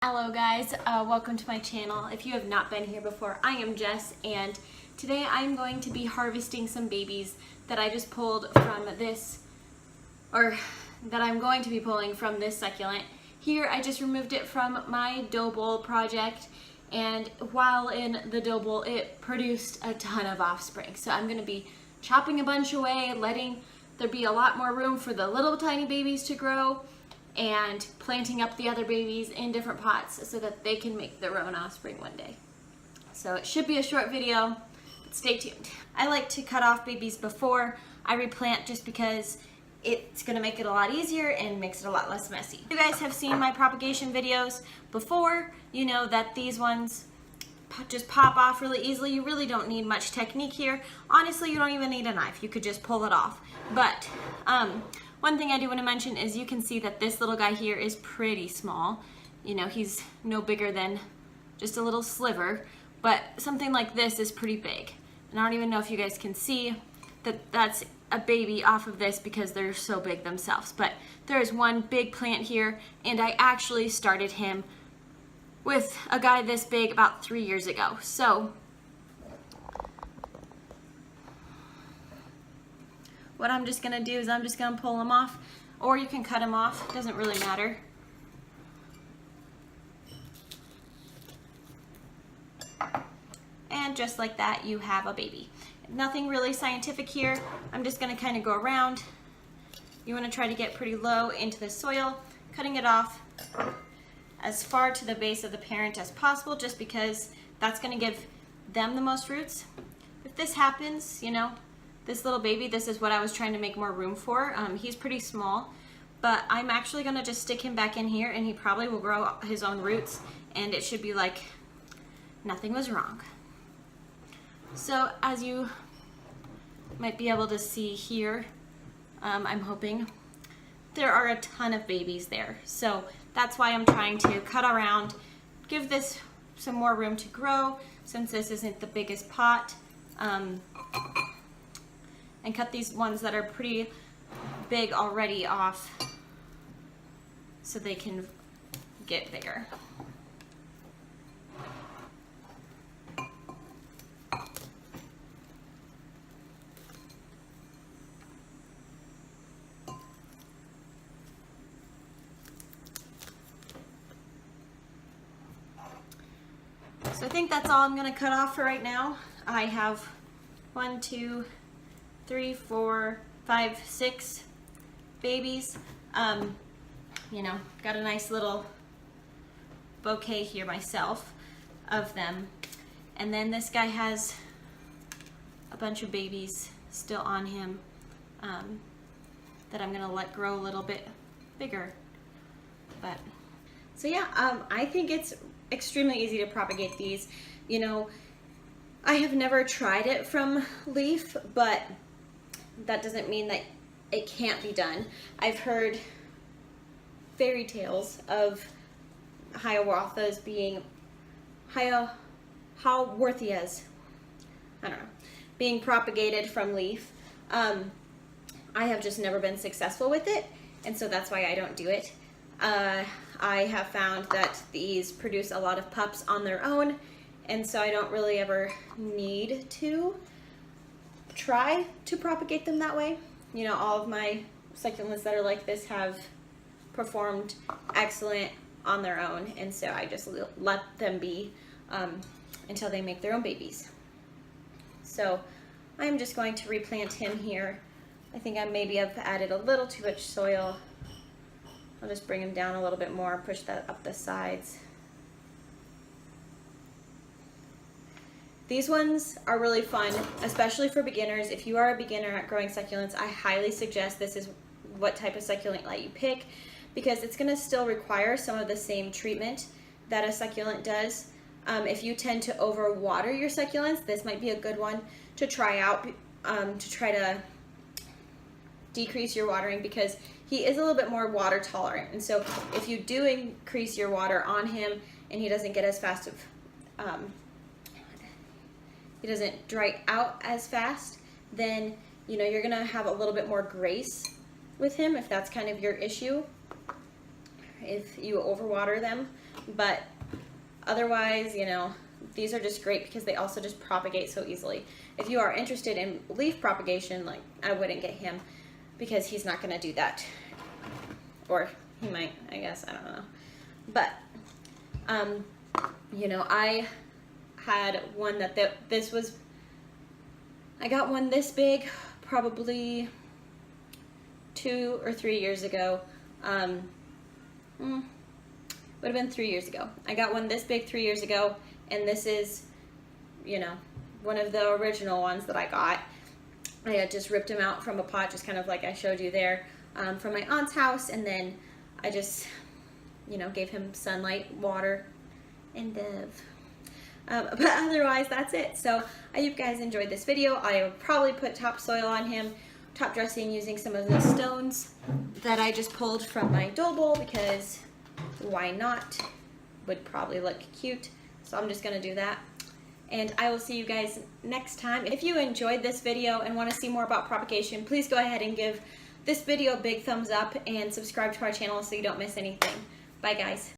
Hello guys, welcome to my channel. If you have not been here before, I am Jess, and today I'm going to be harvesting some babies that I just pulled from this, or that I'm going to be pulling from this succulent. Here I just removed it from my dough bowl project, and while in the dough bowl it produced a ton of offspring. So I'm going to be chopping a bunch away, letting there be a lot more room for the little tiny babies to grow, and planting up the other babies in different pots so that they can make their own offspring one day. So it should be a short video, but stay tuned. I like to cut off babies before I replant just because it's gonna make it a lot easier and makes it a lot less messy. If you guys have seen my propagation videos before, you know that these ones just pop off really easily. You really don't need much technique here. Honestly, you don't even need a knife. You could just pull it off. But one thing I do want to mention is you can see that this little guy here is pretty small. You know, he's no bigger than just a little sliver, but something like this is pretty big. And I don't even know if you guys can see that that's a baby off of this because they're so big themselves. But there's one big plant here, and I actually started him with a guy this big about 3 years ago. So what I'm just gonna do is I'm just gonna pull them off, or you can cut them off, it doesn't really matter. And just like that, you have a baby. Nothing really scientific here. I'm just gonna kind of go around. You wanna try to get pretty low into the soil, cutting it off as far to the base of the parent as possible, just because that's gonna give them the most roots. If this happens, you know, this little baby, this is what I was trying to make more room for. He's pretty small, but I'm actually gonna just stick him back in here and he probably will grow his own roots, and it should be like nothing was wrong. So as you might be able to see here, I'm hoping there are a ton of babies there. So that's why I'm trying to cut around, give this some more room to grow since this isn't the biggest pot. And cut these ones that are pretty big already off so they can get bigger. So I think that's all I'm gonna cut off for right now. I have 1, 2, 3, 4, 5, 6 babies. You know, got a nice little bouquet here myself of them. And then this guy has a bunch of babies still on him that I'm gonna let grow a little bit bigger. But so yeah, I think it's extremely easy to propagate these. You know, I have never tried it from leaf, but that doesn't mean that it can't be done. I've heard fairy tales of Hiawathias being Haworthias, I don't know, being propagated from leaf. I have just never been successful with it, and so that's why I don't do it. I have found that these produce a lot of pups on their own, and so I don't really ever need to try to propagate them that way. You know, all of my succulents that are like this have performed excellent on their own, and so I just let them be until they make their own babies. So I'm just going to replant him here. I think I maybe have added a little too much soil. I'll just bring him down a little bit more, push that up the sides. These ones are really fun, especially for beginners. If you are a beginner at growing succulents, I highly suggest this is what type of succulent that you pick, because it's gonna still require some of the same treatment that a succulent does. If you tend to overwater your succulents, this might be a good one to try out, to try to decrease your watering, because he is a little bit more water tolerant. And so if you do increase your water on him and he doesn't get as fast of, he doesn't dry out as fast, then you know you're gonna have a little bit more grace with him if that's kind of your issue, if you overwater them. but otherwise, you know, these are just great because they also just propagate so easily. If you are interested in leaf propagation, like, I wouldn't get him because he's not going to do that. Or he might, I guess, I don't know. But, you know, I had one that this was, I got one this big probably 2 or 3 years ago. Would have been 3 years ago. I got one this big 3 years ago, and this is, you know, one of the original ones that I got. I had just ripped him out from a pot, just kind of like I showed you there, from my aunt's house, and then I just, you know, gave him sunlight, water, and but otherwise that's it. So I hope you guys enjoyed this video. I will probably put topsoil on him, top dressing using some of the stones that I just pulled from my dole bowl, because why not? Would probably look cute. So I'm just gonna do that. And I will see you guys next time. If you enjoyed this video and want to see more about propagation, please go ahead and give this video a big thumbs up and subscribe to our channel so you don't miss anything. Bye guys.